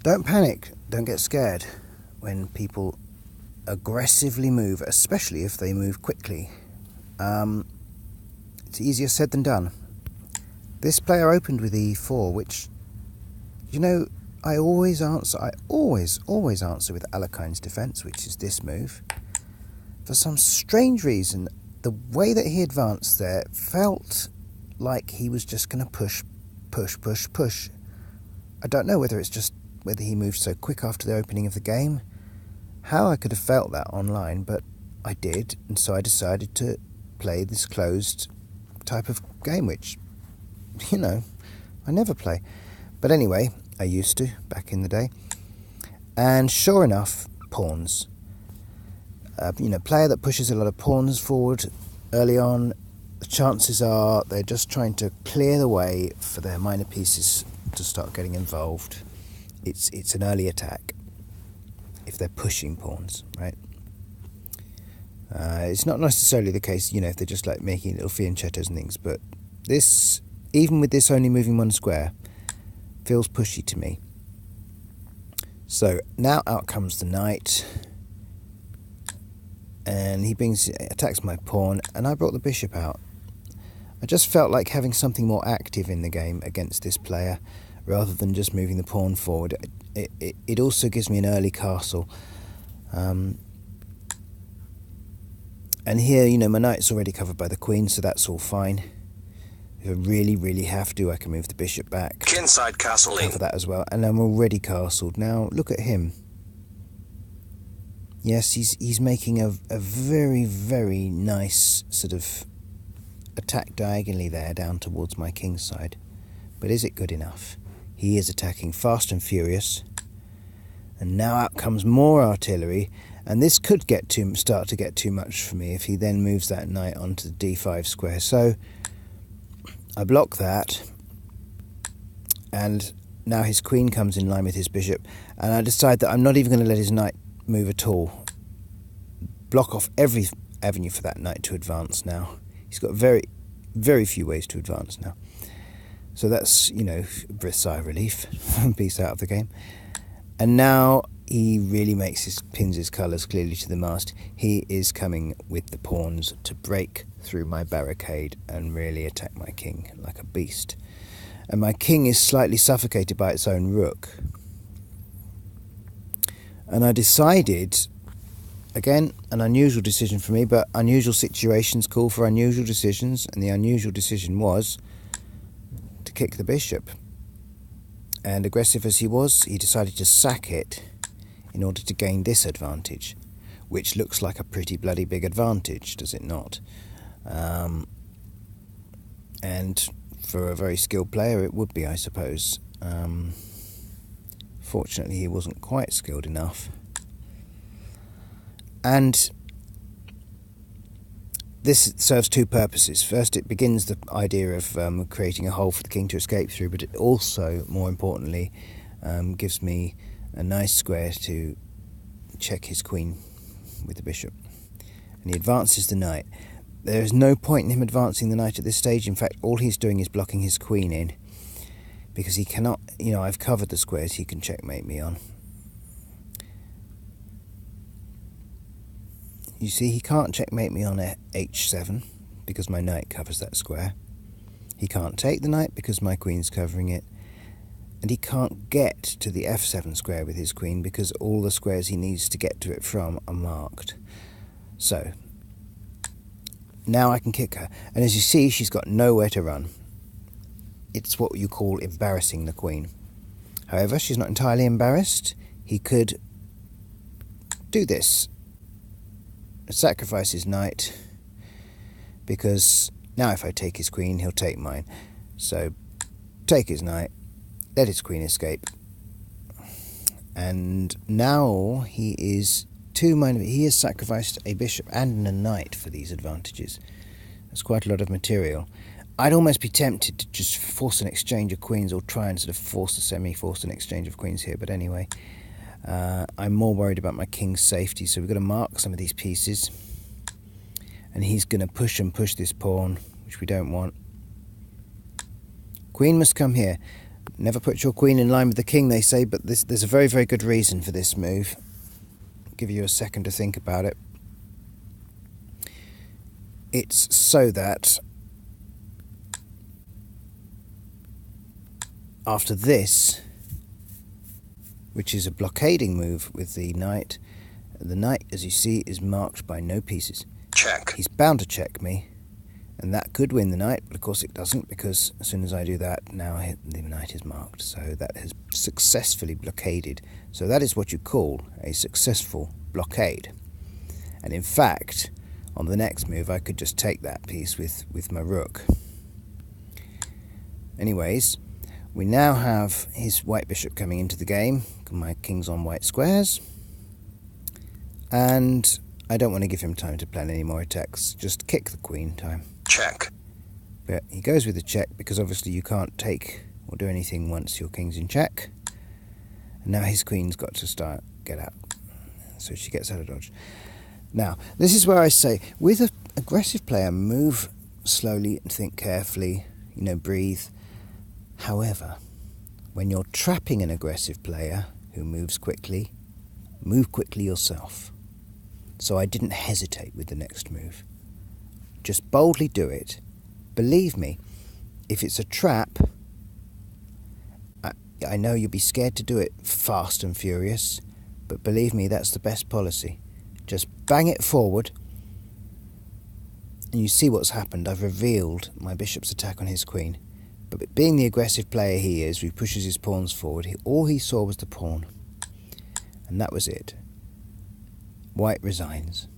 Don't panic, don't get scared when people aggressively move, especially if they move quickly. It's easier said than done. This player opened with e4, which, I always answer with Alekhine's defence, which is this move. For some strange reason, the way that he advanced there felt like he was just going to push. I don't know whether he moved so quick after the opening of the game, how I could have felt that online, but I did, and so I decided to play this closed type of game, which, I never play. But anyway, I used to, back in the day. And sure enough, pawns. Player that pushes a lot of pawns forward early on, the chances are they're just trying to clear the way for their minor pieces to start getting involved. It's an early attack if they're pushing pawns, right? It's not necessarily the case, if they're just like making little fianchettos and things, but this, even with this only moving one square, feels pushy to me. So now out comes the knight, and he attacks my pawn, and I brought the bishop out. I just felt like having something more active in the game against this player, rather than just moving the pawn forward. It also gives me an early castle. And here, my knight's already covered by the queen, so that's all fine. If I really, really have to, I can move the bishop back. Kinside castling. Cover that as well. And I'm already castled. Now, look at him. Yes, he's making a very, very nice sort of attack diagonally there down towards my king's side. But is it good enough? He is attacking fast and furious. And now out comes more artillery. And this could start to get too much for me if he then moves that knight onto the d5 square. So I block that, and now his queen comes in line with his bishop, and I decide that I'm not even going to let his knight move at all. Block off every avenue for that knight to advance now. He's got very, very few ways to advance now. So that's, a sigh of relief. Piece out of the game. And now he really pins his colours clearly to the mast. He is coming with the pawns to break through my barricade and really attack my king like a beast. And my king is slightly suffocated by its own rook. And I decided, again, an unusual decision for me, but unusual situations call for unusual decisions, and the unusual decision was to kick the bishop. And aggressive as he was, he decided to sack it in order to gain this advantage, which looks like a pretty bloody big advantage, does it not? And for a very skilled player it would be, I suppose. Fortunately he wasn't quite skilled enough. And this serves two purposes. First, it begins the idea of creating a hole for the king to escape through, but it also, more importantly, gives me a nice square to check his queen with the bishop. And he advances the knight. There is no point in him advancing the knight at this stage. In fact, all he's doing is blocking his queen in, because he cannot, I've covered the squares he can checkmate me on. You see, he can't checkmate me on h7 because my knight covers that square. He can't take the knight because my queen's covering it. And he can't get to the f7 square with his queen because all the squares he needs to get to it from are marked. So, now I can kick her. And as you see, she's got nowhere to run. It's what you call embarrassing the queen. However, she's not entirely embarrassed. He could do this. Sacrifice his knight, because now if I take his queen, he'll take mine. So, take his knight, let his queen escape. And now he has sacrificed a bishop and a knight for these advantages. That's quite a lot of material. I'd almost be tempted to just force an exchange of queens, or try and sort of force an exchange of queens here, but anyway. I'm more worried about my king's safety, so we've got to mark some of these pieces. And he's going to push this pawn, which we don't want. Queen must come here. Never put your queen in line with the king, they say, but there's a very, very good reason for this move. I'll give you a second to think about it. It's so that after this, which is a blockading move with the knight, as you see, is marked by no pieces. Check. He's bound to check me, and that could win the knight, but of course it doesn't, because as soon as I do that, now the knight is marked. So that has successfully blockaded. So that is what you call a successful blockade. And in fact, on the next move, I could just take that piece with my rook. Anyways, we now have his white bishop coming into the game. My king's on white squares. And I don't want to give him time to plan any more attacks. Just kick the queen time. Check. But he goes with the check because obviously you can't take or do anything once your king's in check. And now his queen's got to get out. So she gets out of dodge. Now, this is where I say, with an aggressive player, move slowly and think carefully, breathe. However, when you're trapping an aggressive player who moves quickly, move quickly yourself. So I didn't hesitate with the next move. Just boldly do it. Believe me, if it's a trap, I know you'll be scared to do it fast and furious, but believe me, that's the best policy. Just bang it forward, and you see what's happened. I've revealed my bishop's attack on his queen. But being the aggressive player he is, who pushes his pawns forward, all he saw was the pawn. And that was it. White resigns.